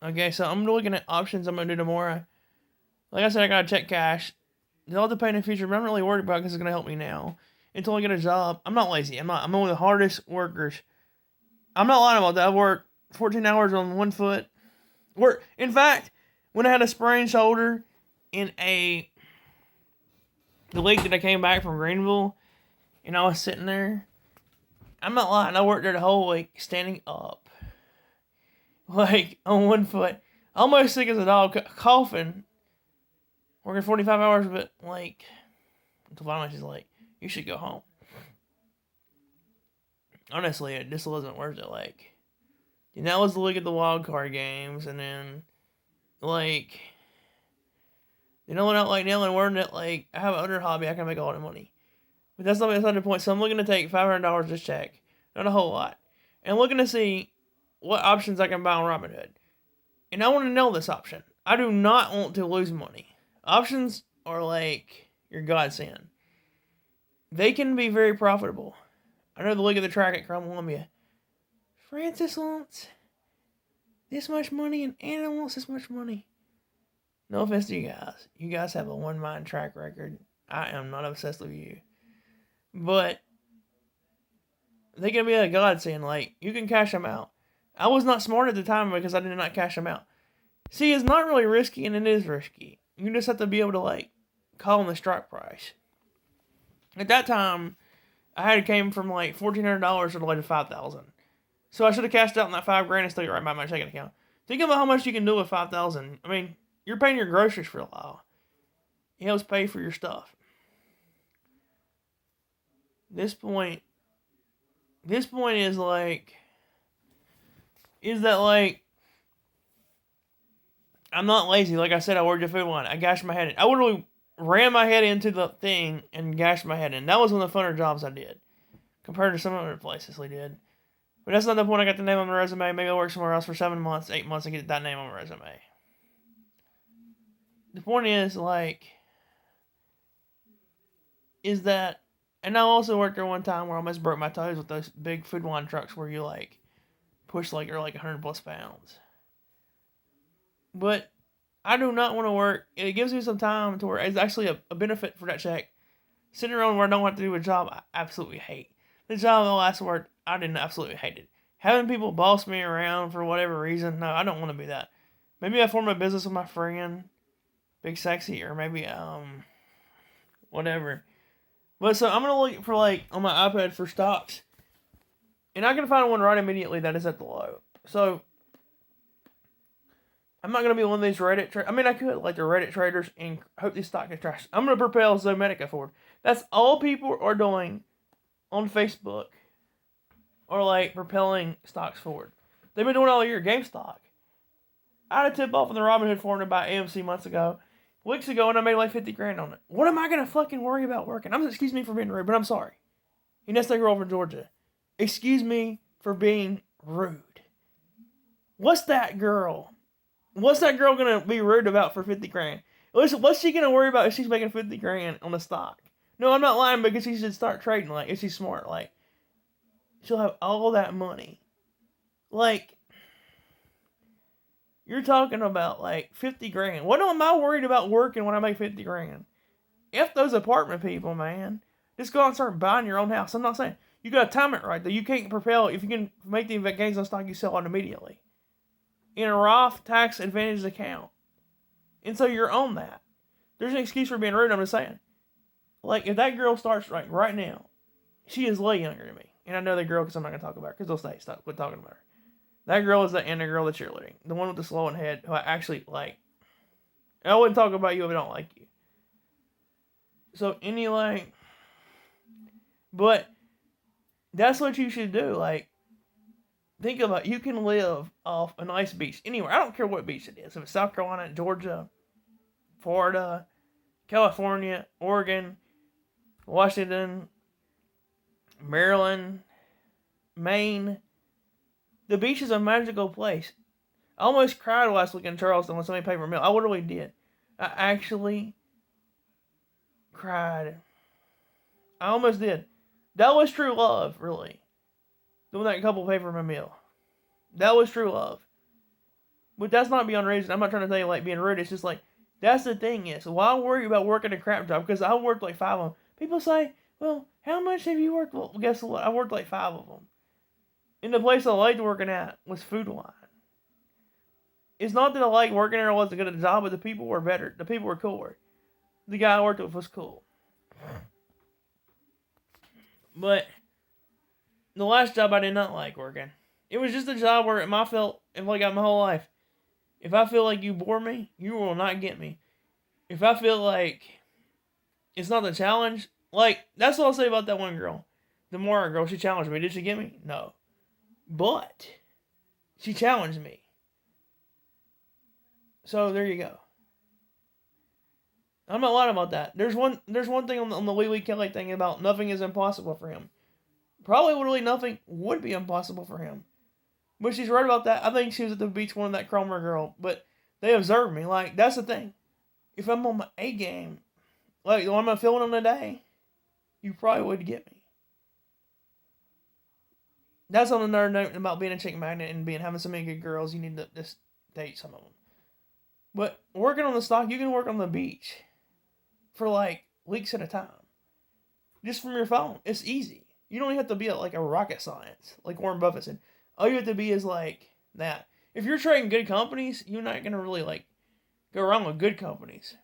Okay, so I'm looking at options I'm gonna do tomorrow. Like I said, I gotta check cash. They'll have to pay in the future, but I'm not really worried about it because it's gonna help me now until I get a job. I'm not lazy. I'm not. I'm one of the hardest workers. I'm not lying about that. I work 14 hours on one foot. Work. In fact, when I had a sprained shoulder in the week that I came back from Greenville, and I was sitting there, I'm not lying. I worked there the whole week, standing up, like on one foot, almost sick as a dog, coughing, working 45 hours, but like, until finally she's like, "You should go home." Honestly, it just wasn't worth it. Like, and that was the look at the wild card games, and then like, you know, when I like now and learned that like I have another hobby, I can make a lot of money. But that's not the point. So I'm looking to take $500 this check, not a whole lot, and looking to see what options I can buy on Robinhood. And I want to know this option. I do not want to lose money. Options are like your godsend. They can be very profitable. I know the look at the track at Columbia. Francis wants this much money and Anna wants this much money. No offense to you guys. You guys have a one-mind track record. I am not obsessed with you. But they can be a godsend. Like, you can cash them out. I was not smart at the time because I did not cash them out. See, it's not really risky, and it is risky. You just have to be able to, like, call on the strike price. At that time, I had came from, like, $1,400 to like $5,000. So I should have cashed out on that $5,000 and still right by my checking account. Think about how much you can do with $5,000. I mean, you're paying your groceries for a while. It helps pay for your stuff. This point is like, is that like, I'm not lazy. Like I said, I worked at Food Line. I gashed my head in. I literally ran my head into the thing and gashed my head in. That was one of the funner jobs I did compared to some other places we did. But that's not the point. I got the name on my resume. Maybe I'll work somewhere else for 7 months, 8 months, and get that name on my resume. The point is, like, is that, and I also worked there one time where I almost broke my toes with those big Food Line trucks where you, like, push, like, you're like 100 plus pounds. But I do not want to work. It gives me some time to work. It's actually a benefit for that check. Sitting around where I don't have to do a job I absolutely hate. The job, the last word, I didn't absolutely hate it. Having people boss me around for whatever reason, no, I don't want to be that. Maybe I form a business with my friend, Big Sexy, or maybe, whatever. But so I'm going to look for, like, on my iPad for stocks. And I can find one right immediately that is at the low. So I'm not going to be one of these Reddit traders. I mean, I could, like the Reddit traders, and hope this stock is trash. I'm going to propel Zomedica forward. That's all people are doing on Facebook, or like propelling stocks forward. They've been doing all year. GameStop. I had a tip off on the Robinhood forum to buy AMC months ago, weeks ago, and I made like 50 grand on it. What am I going to fucking worry about working? Excuse me for being rude, but I'm sorry. And that's that girl from Georgia. Excuse me for being rude. What's that girl? What's that girl gonna be rude about for 50 grand? Listen, what's she gonna worry about if she's making 50 grand on the stock? No, I'm not lying, because she should start trading. Like, if she's smart, like, she'll have all that money. Like, you're talking about like 50 grand. What am I worried about working when I make 50 grand? F those apartment people, man. Just go out and start buying your own house. I'm not saying you gotta time it right though. You can't propel if you can make the gains on stock, you sell it immediately in a Roth tax advantage account. And so you're on that. There's an excuse for being rude. I'm just saying. Like, if that girl starts right now, she is way younger than me. And I know the girl because I'm not going to talk about her because they'll say, stop, quit talking about her. That girl is the and the girl that cheerleading. The one with the slowing head who I actually like. I wouldn't talk about you if I don't like you. So, anyway. But that's what you should do. Like, think about it. You can live off a nice beach anywhere. I don't care what beach it is. If it's South Carolina, Georgia, Florida, California, Oregon, Washington, Maryland, Maine. The beach is a magical place. I almost cried last week in Charleston when somebody paid for a meal. I literally did. I actually cried. I almost did. That was true love, really. When that couple paid for my meal. That was true love. But that's not beyond reason. I'm not trying to tell you like being rude. It's just like that's the thing is why worry about working a crap job? Because I worked like 5 of them. People say, well, how much have you worked? Well, guess what? I worked like 5 of them. And the place I liked working at was Food Line. It's not that I liked working there. I wasn't good at the job, but the people were better. The people were cooler. The guy I worked with was cool. But the last job I did not like working. It was just a job where I felt like I got my whole life. If I feel like you bore me, you will not get me. If I feel like it's not the challenge, like that's what I'll say about that one girl. The Mora girl, she challenged me. Did she get me? No. But she challenged me. So there you go. I'm not lying about that. There's one thing on the Wee Wee Kelly thing about nothing is impossible for him. Probably really nothing would be impossible for him. But she's right about that. I think she was at the beach one of that Cromer girl. But they observed me. Like, that's the thing. If I'm on my A game, like the one I'm feeling on today, you probably would get me. That's on another note about being a chick magnet and having so many good girls. You need to just date some of them. But working on the stock, you can work on the beach for like weeks at a time. Just from your phone. It's easy. You don't even have to be like a rocket science, like Warren Buffett said. All you have to be is like that. If you're trading good companies, you're not gonna really like go wrong with good companies.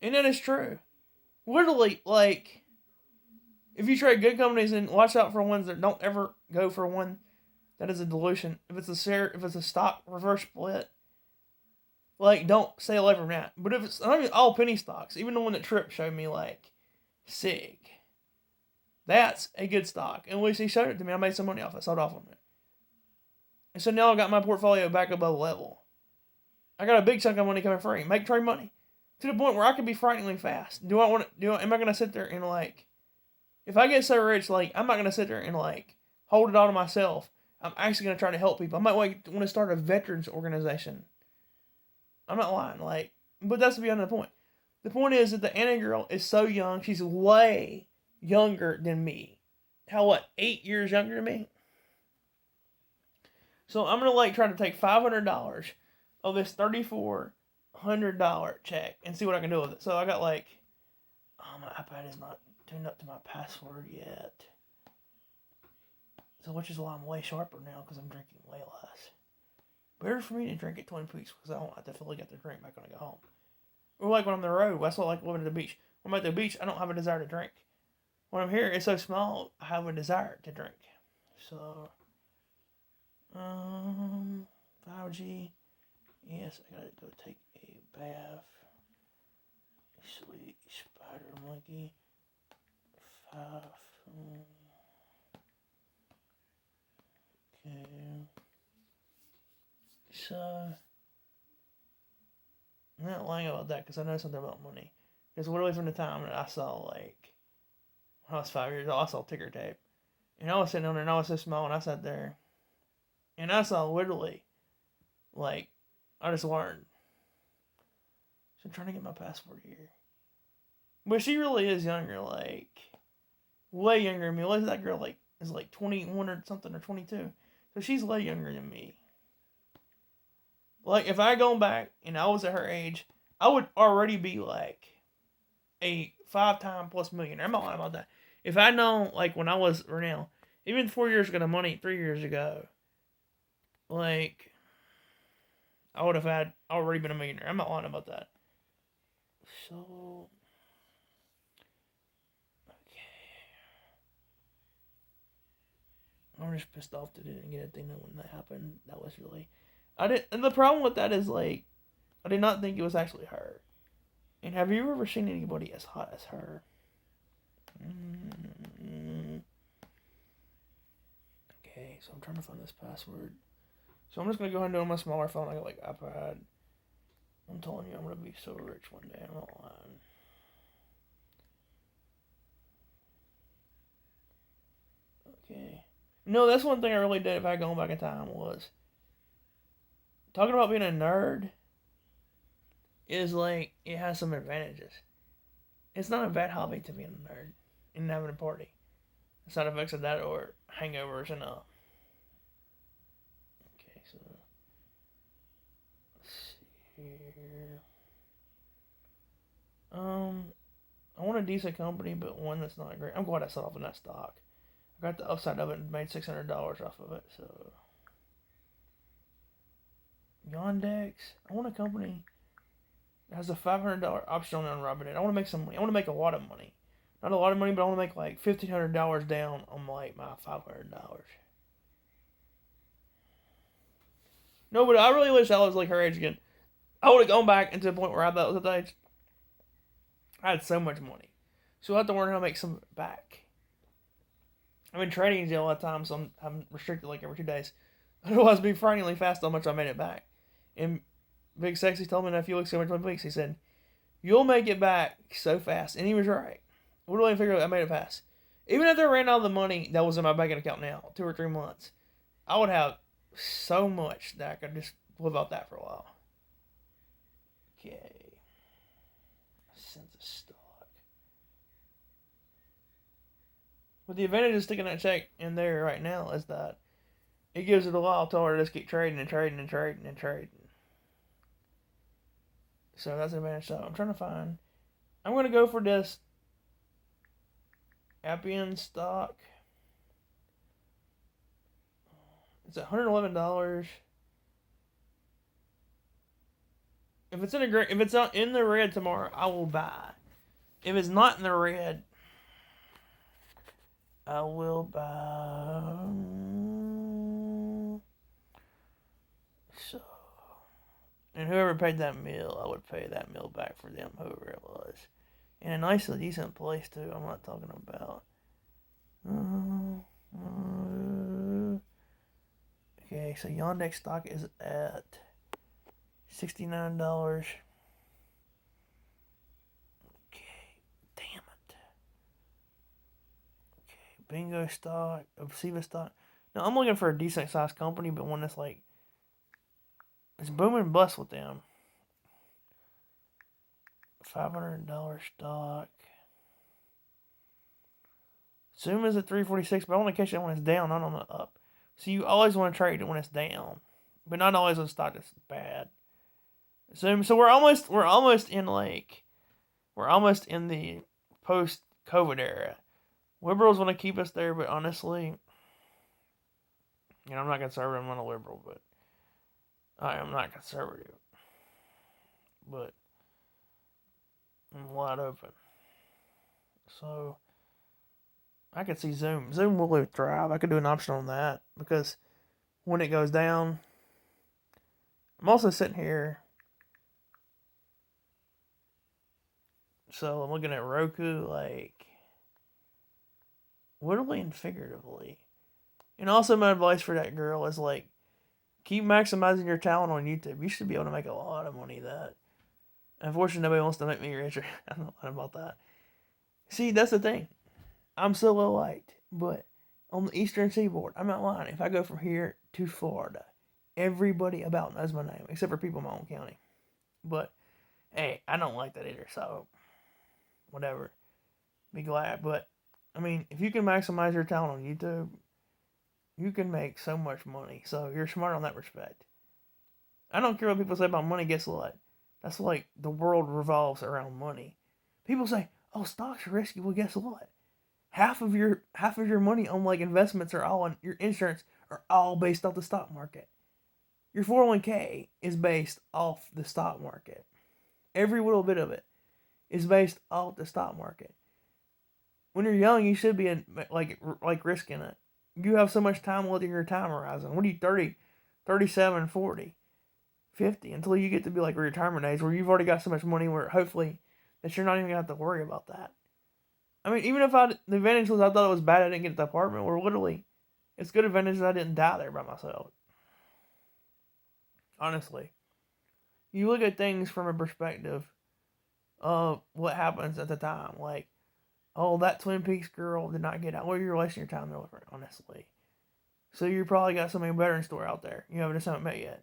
And that is true. Literally, like if you trade good companies, and watch out for ones that don't ever go for one that is a dilution. If it's a stock reverse split, like don't stay away from that. But if it's I mean, all penny stocks, even the one that Tripp showed me, like SIG, that's a good stock. And at least he showed it to me. I made some money off it. Sold off on it. And so now I got my portfolio back above level. I got a big chunk of money coming free. Make trade money. To the point where I can be frighteningly fast. Am I going to sit there and like, if I get so rich, like, I'm not going to sit there and like, hold it all to myself. I'm actually going to try to help people. I might want to start a veterans organization. I'm not lying. Like, but that's beyond the point. The point is that the Anna girl is so young. She's way younger than me. How, what, 8 years younger than me? So I'm going to like try to take $500 of this $3,400 check and see what I can do with it. So I got like, oh, my iPad is not tuned up to my password yet. So which is why I'm way sharper now because I'm drinking way less. Better for me to drink at Twin Peaks because I don't have to feel like I have to drink back when I go home. Or like when I'm on the road, that's what I like living at the beach. When I'm at the beach, I don't have a desire to drink. When I'm here, it's so small, I have a desire to drink. So, 5G. Yes, I gotta go take a bath. Sweet spider monkey. 5. Okay. So, I'm not lying about that because I know something about money. Because literally from the time that I saw, like, when I was 5 years old, I saw ticker tape. And I was sitting on there and I was so small and I sat there. And I saw literally, like, I just learned. So I'm trying to get my passport here. But she really is younger, like, way younger than me. What is that girl, like, is like 21 or something or 22. So she's way younger than me. Like, if I go back and I was at her age, I would already be like a 5-time plus millionaire. I'm not lying about that. If I'd known, like, when I was Renell, even 4 years ago, the money 3 years ago, like, I would have had already been a millionaire. I'm not lying about that. So, okay. I'm just pissed off that I didn't get a thing when that happened. That was really, I didn't, and the problem with that is, like, I did not think it was actually her. And have you ever seen anybody as hot as her? Okay, so I'm trying to find this password. So I'm just gonna go ahead and do it on my smaller phone. I got like iPad. I'm telling you, I'm gonna be so rich one day. I'm not lying. Okay. No, that's one thing I really did if I had gone back in time was talking about being a nerd is like it has some advantages. It's not a bad hobby to be a nerd and having a party. The side effects of that or hangovers and Okay, so here. I want a decent company, but one that's not great. I'm glad I sold off in that stock. I got the upside of it and made $600 off of it. So Yandex. I want a company that has a $500 option on Robinhood. I want to make some money. I want to make a lot of money. Not a lot of money, but I want to make like $1,500 down on like my $500. No, but I really wish I was like her age again. I would have gone back into the point where I thought was at that age. I had so much money. So I have to learn how to make some back. I'm in trading jail all the time, so I'm restricted like every 2 days. Otherwise, it'd be frighteningly fast how much I made it back. And Big Sexy told me in a few weeks ago, Twin Peaks, he said, "You'll make it back so fast." And he was right. What do I figure out? I made it fast. Even if I ran out of the money that was in my banking account now, 2 or 3 months, I would have so much that I could just live off that for a while. Okay. Sense of stock. But the advantage of sticking that check in there right now is that it gives it a while to her to just keep trading and trading and trading and trading. So that's an advantage. So I'm trying to find. I'm going to go for this Appian stock. It's $111. If it's not in the red tomorrow, I will buy. If it's not in the red, I will buy. So, and whoever paid that meal, I would pay that meal back for them, whoever it was. In a nice, decent place too. I'm not talking about. Okay, so Yandex stock is at $69. Okay, damn it. Okay, Bingo stock, Obsiva stock. Now I'm looking for a decent sized company, but one that's like it's booming and bust with them. $500 stock. Zoom is at 346, but I want to catch it when it's down, not on the up. So you always want to trade it when it's down, but not always when stock is bad. Zoom. So we're almost in the post-COVID era. Liberals want to keep us there, but honestly, I'm not conservative. I'm not a liberal, but I am not conservative. But I'm wide open. So I could see Zoom. Zoom will thrive. I could do an option on that because when it goes down, I'm also sitting here. So I'm looking at Roku, like, literally and figuratively. And also my advice for that girl is, like, keep maximizing your talent on YouTube. You should be able to make a lot of money that. Unfortunately, nobody wants to make me richer. I'm not lying about that. See, that's the thing. I'm so low light, but on the eastern seaboard, I'm not lying. If I go from here to Florida, everybody about knows my name, except for people in my own county. But, hey, I don't like that either, so whatever. Be glad. But, I mean, if you can maximize your talent on YouTube, you can make so much money. So you're smart on that respect. I don't care what people say about money. Guess what? That's like the world revolves around money. People say, "Oh, stocks are risky." Well, guess what? Half of your money on like investments are all on your insurance are all based off the stock market. Your 401k is based off the stock market. Every little bit of it is based off the stock market. When you're young, you should be in like risking it. You have so much time left in your time horizon. What are you, 30, 37, 40, 50, until you get to be like retirement age where you've already got so much money where hopefully that you're not even going to have to worry about that. I mean, even if the advantage was I thought it was bad I didn't get the apartment, where literally it's good advantage that I didn't die there by myself. Honestly. You look at things from a perspective of what happens at the time. Like, oh, that Twin Peaks girl did not get out. Well, you're wasting your time there with her, honestly. So you probably got something better in store out there. You haven't met yet.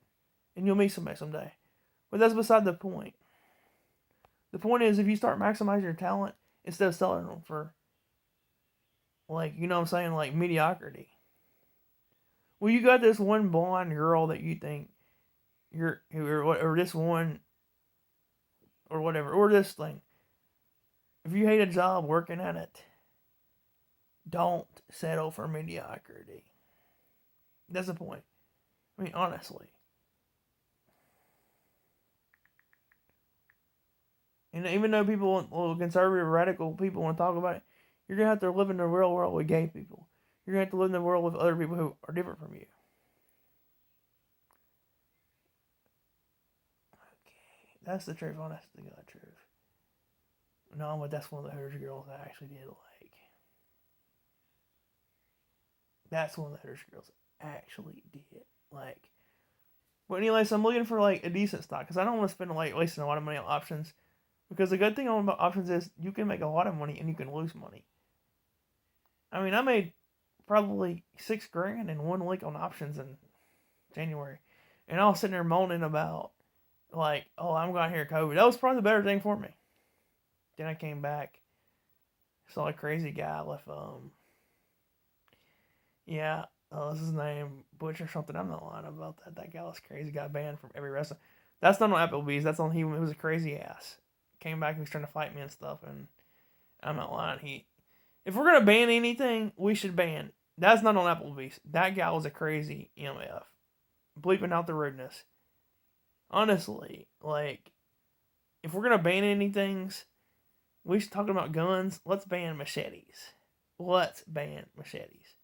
And you'll meet somebody someday. But that's beside the point. The point is, if you start maximizing your talent instead of selling them for, like, you know what I'm saying, like mediocrity. Well, you got this one blonde girl that you think or this one or whatever, or this thing. If you hate a job working at it, don't settle for mediocrity. That's the point. I mean, honestly. And even though conservative, radical people want to talk about it, you're going to have to live in the real world with gay people. You're going to have to live in the world with other people who are different from you. Okay. That's the truth. Honest to God truth. No, but that's one of the Hooters girls I actually did like. That's one of the Hooters girls I actually did like. But anyways, I'm looking for like a decent stock because I don't want to spend like wasting a lot of money on options. Because the good thing about options is you can make a lot of money and you can lose money. I mean, I made probably $6,000 in 1 week on options in January, and I was sitting there moaning about like, oh, I'm going here COVID. That was probably the better thing for me. Then I came back, saw a crazy guy left. Yeah, what's his name? Butch or something. I'm not lying about that. That guy was crazy. Got banned from every restaurant. That's not on Applebee's. That's on he was a crazy ass. Came back. He was trying to fight me and stuff. And I'm not lying. If we're gonna ban anything, we should ban. That's not on Applebee's. That guy was a crazy MF. Bleeping out the rudeness. Honestly, like, if we're gonna ban anything, we should talk about guns. Let's ban machetes. Let's ban machetes.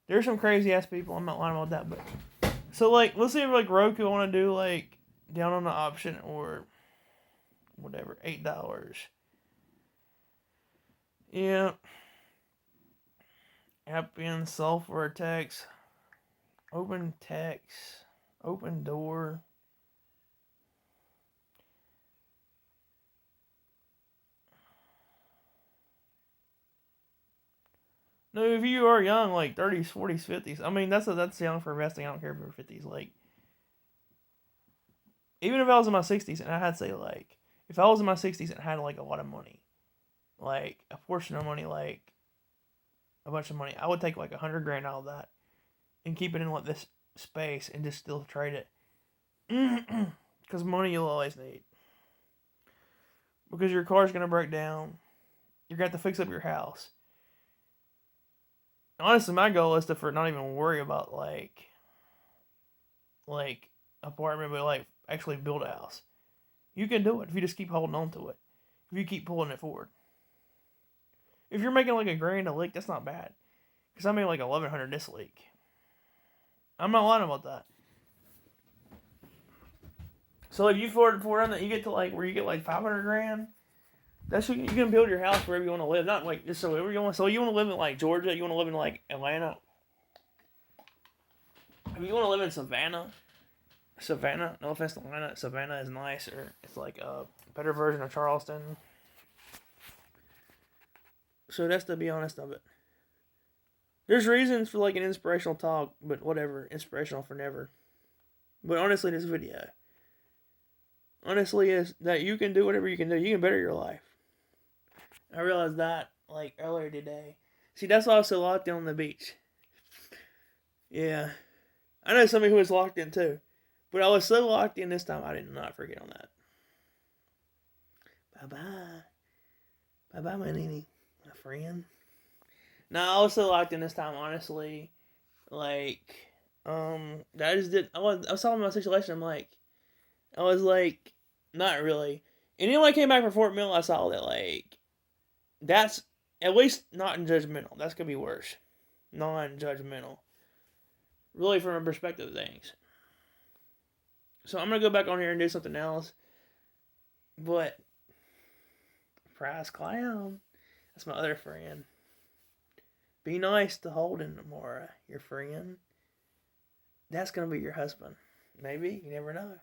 There's some crazy ass people. I'm not lying about that, but so like, let's see if like Roku want to do like down on the option or whatever, $8. Yeah. Appian software text. Open text. Open door. No, if you are young, like 30s, 40s, 50s, I mean, that's young for investing. I don't care if you're 50s. Like, even if I was in my 60s and I had, say, like, if I was in my 60s and I had, like, a lot of money, like, a portion of money, like, a bunch of money, I would take, like, $100,000 out of that and keep it in, like, this space and just still trade it. Because money you'll always need. Because your car's going to break down. You're going to have to fix up your house. Honestly, my goal is to not even worry about like apartment, but like actually build a house. You can do it if you just keep holding on to it. If you keep pulling it forward. If you're making like $1,000 a leak, that's not bad. Because I made like 1,100 this leak. I'm not lying about that. So if you forward that, you get to like where you get like 500,000. That's what you can build your house wherever you want to live. Not like just so wherever you want. So you want to live in like Georgia. You want to live in like Atlanta. If you want to live in Savannah. No offense to Atlanta. Savannah is nicer. It's like a better version of Charleston. So that's to be honest of it. There's reasons for like an inspirational talk, but whatever. Inspirational for never. But honestly, this video. Honestly, is that you can do whatever you can do. You can better your life. I realized that like earlier today. See, that's why I was so locked in on the beach. Yeah. I know somebody who was locked in too. But I was so locked in this time, I did not forget on that. Bye-bye. Bye-bye, my nini. My friend. No, I was so locked in this time, honestly. Like, I just did. I was talking about my situation. I was like, not really. And then when I came back from Fort Mill, I saw that, like, that's at least not judgmental. That's going to be worse. Non-judgmental. Really, from a perspective of things. So I'm going to go back on here and do something else. But, Prize Clown. That's my other friend. Be nice to Holden, Mora, your friend. That's going to be your husband. Maybe. You never know.